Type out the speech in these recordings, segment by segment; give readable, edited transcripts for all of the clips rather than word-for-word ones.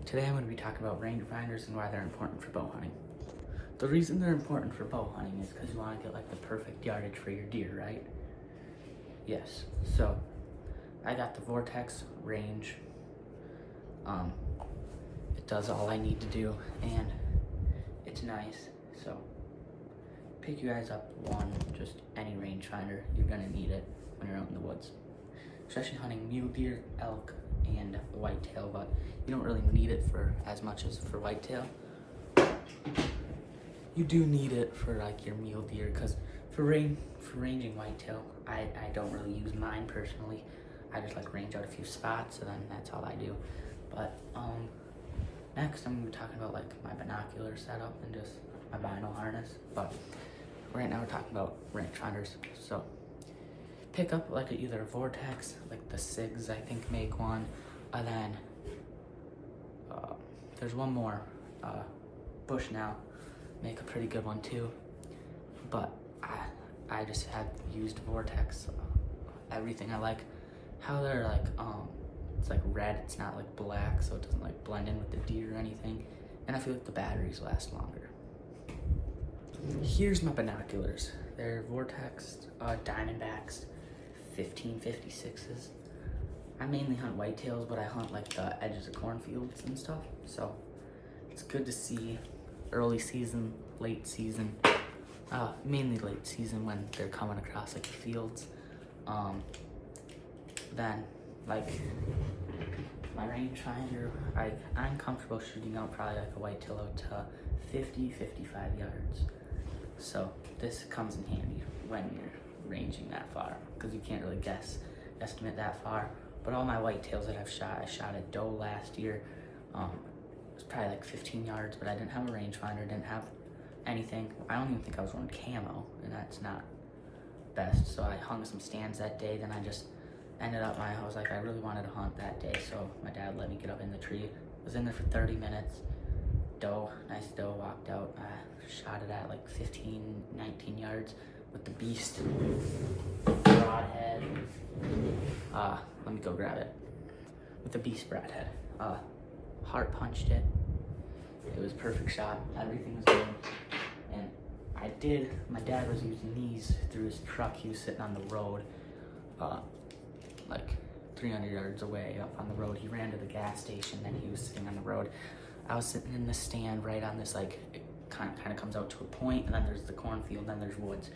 Today I'm going to be talking about rangefinders and why they're important for bow hunting. The reason they're important for bow hunting is because you want to get like the perfect yardage for your deer, right? Yes. So I got the Vortex range. It does all I need to do and it's nice. So pick you guys up one, just any rangefinder. You're gonna need it when you're out in the woods, especially hunting mule deer, elk, and whitetail, but you don't really need it for as much as for whitetail. You do need it for like your mule deer, because for ranging whitetail, I don't really use mine personally. I just like range out a few spots, and then that's all I do. But next I'm gonna be talking about like my binocular setup and just my bino harness. But right now we're talking about rangefinders. So pick up like either a Vortex, like the SIGs I think make one, and then there's one more, Bushnell make a pretty good one too, but I just have used Vortex. Everything I like how they're like, it's like red, it's not like black, so it doesn't like blend in with the deer or anything, and I feel like the batteries last longer. Here's my binoculars. They're Vortex Diamondbacks 1556s. I mainly hunt whitetails, but I hunt like the edges of cornfields and stuff, so it's good to see early season, late season, mainly late season when they're coming across like the fields. Then like my rangefinder, I'm comfortable shooting out probably like a whitetail out to 50-55 yards. So this comes in handy when you're ranging that far, because you can't really estimate that far. But all my whitetails that I've shot, I shot at doe last year. It was probably like 15 yards, but I didn't have a rangefinder, didn't have anything. I don't even think I was wearing camo, and that's not best. So I hung some stands that day. Then I just ended up, I was like, I really wanted to hunt that day, so my dad let me get up in the tree. I was in there for 30 minutes. Doe, nice doe, walked out. I shot it at like 15-19 yards with the beast broadhead. Let me go grab it. With the beast broadhead. Heart punched it. It was a perfect shot. Everything was good. And my dad was using these through his truck. He was sitting on the road, like 300 yards away up on the road. He ran to the gas station, then he was sitting on the road. I was sitting in the stand right on this, like, it kind of comes out to a point, and then there's the cornfield, then there's woods.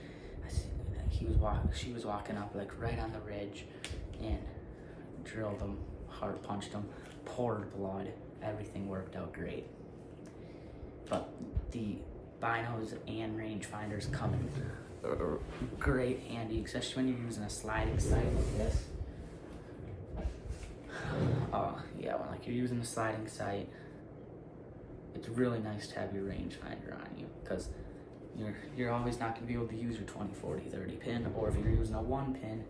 She was walking up like right on the ridge and drilled him, heart punched him, poured blood. Everything worked out great. But the binos and rangefinders come in great handy, especially when you're using a sliding sight like this. Yeah, when like you're using a sliding sight, it's really nice to have your rangefinder on you, because you're always not going to be able to use your 20, 40, 30 pin, or if you're using a 1 pin,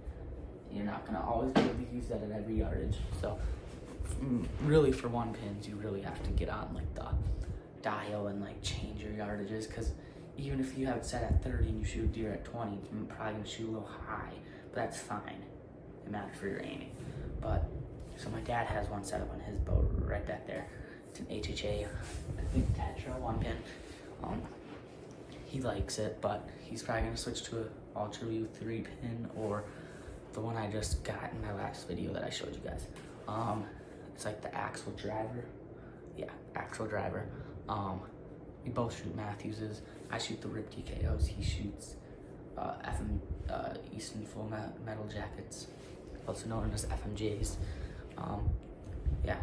you're not going to always be able to use that at every yardage. So really for 1 pins, you really have to get on like the dial and like change your yardages, because even if you have it set at 30 and you shoot deer at 20, you're probably going to shoot a little high, but that's fine. It matters for your aiming. But so my dad has one set up on his boat right back there. It's an HHA, I think Tetra 1 pin. He likes it, but he's probably gonna switch to a Ultra View 3 pin, or the one I just got in my last video that I showed you guys. It's like the axle driver. Yeah, axle driver. We both shoot Matthews's. I shoot the Rip TKOs. He shoots Easton Full Metal Jackets, also known as FMJs. Yeah.